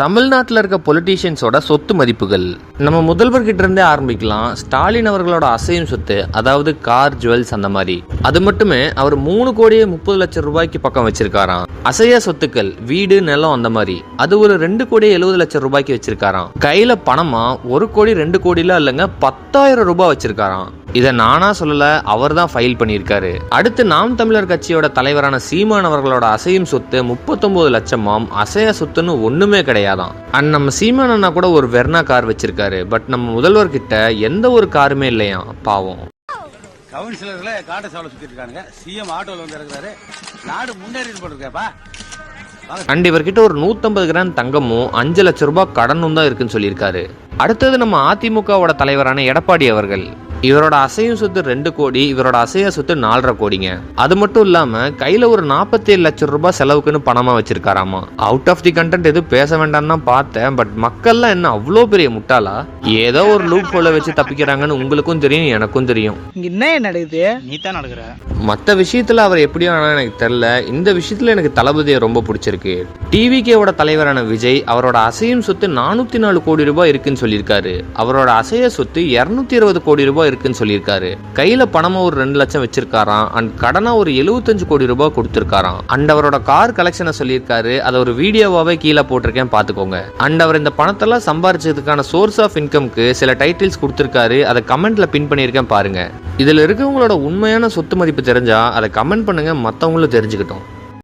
தமிழ்நாட்டில் இருக்க பொலிட்டீஷியன்ஸோட சொத்து மதிப்புகள் நம்ம முதல்வர்கிட்ட இருந்தே ஆரம்பிக்கலாம். ஸ்டாலின் அவர்களோட அசையும் சொத்து, அதாவது கார், ஜுவல்ஸ் அந்த மாதிரி, அது மட்டுமே அவர் 3,30,00,000 பக்கம் வச்சிருக்காராம். அசையா சொத்துக்கள், வீடு, நிலம் அந்த மாதிரி, அது ஒரு 2,70,00,000 வச்சிருக்காராம். கையில பணமா 1,02 கோடிலாம் இல்லைங்க, 10,000 ரூபாய் வச்சிருக்காராம். இதை நானா சொல்லல, அவர் தான் ஃபைல் பண்ணியிருக்காரு. அடுத்து நாம் தமிழர் கட்சியோட தலைவரான சீமான் அவர்களோட அசையும் சொத்து 39 லட்சமாம். அசைய சொத்துன்னு ஒண்ணுமே கிடையாதாம். அண்ட் நம்ம சீமான் அண்ணா கூட ஒரு வெர்னா கார் வச்சிருக்காரு. பட் நம்ம முதல்வர் கிட்ட எந்த ஒரு காருமே இல்லையா, பாவம். கவுன்சிலர்ல காட்ட சாவல சுத்திட்டு இருக்காங்க. சிஎம் ஆட்டோல வந்து இறங்குறாரு. நாடு முன்னேறிட்டு போட்டுருக்கேப்பா. அண்ட் இவர்கிட்ட ஒரு 150 கிராம் தங்கமும் 5 லட்சம் ரூபாய் கடனும் தான் இருக்குன்னு சொல்லியிருக்காரு. அடுத்தது நம்ம அதிமுகவோட தலைவரான எடப்பாடி அவர்கள். இவரோட அசையும் சொத்து 2 கோடி, இவரோட அசைய சொத்து 4.5 கோடிங்க. அது மட்டும் இல்லாம கையில ஒரு 47 லட்சம் ரூபாய் செலவுக்குன்னு பணமா வச்சிருக்காராமா. அவுட் ஆஃப் தி கண்டென்ட் எதுவும் பேச வேண்டாம்னு தான் பார்த்தேன். பட் மக்கள்லாம் என்ன அவ்வளோ பெரிய முட்டாளா? ஏதோ ஒரு லூப் ஹோல வச்சு தப்பிக்கிறாங்கன்னு உங்களுக்கும் தெரியும், எனக்கும் தெரியும். என்ன நடக்குது? நீ தான் நடக்கிற. மற்ற விஷயத்துல அவர் எப்படியோ ஆனா எனக்கு தெரியல. இந்த விஷயத்துல எனக்கு தளபதியை ரொம்ப பிடிச்சிருக்கு. டிவிகேவோட தலைவரான விஜய் அவரோட அசையும் சொத்து 404 கோடி ரூபாய் இருக்குன்னு சொல்லியிருக்காரு. அவரோட அசைய சொத்து 220 கோடி ரூபாய் இருக்குன்னு சொல்லியிருக்காரு. கையில பணமா ஒரு 2 லட்சம் வச்சிருக்காராம். அண்ட் கடனா ஒரு 75 கோடி ரூபாய் கொடுத்திருக்காராம். அண்ட் அவரோட கார் கலெக்ஷனை சொல்லியிருக்காரு. அதை ஒரு வீடியோவாவே கீழே போட்டிருக்கேன், பாத்துக்கோங்க. அண்ட் அவர் இந்த பணத்தெல்லாம் சம்பாரிச்சதுக்கான சோர்ஸ் ஆஃப் இன்கம்க்கு சில டைட்டில்ஸ் கொடுத்திருக்காரு. அதை கமெண்ட்ல பின் பண்ணியிருக்கேன், பாருங்க. இதுல இருக்கவங்களோட உண்மையான சொத்து மதிப்பு தெரிஞ்சா அதை கமெண்ட் பண்ணுங்க, மற்றவங்களும் தெரிஞ்சுக்கிட்டோம்.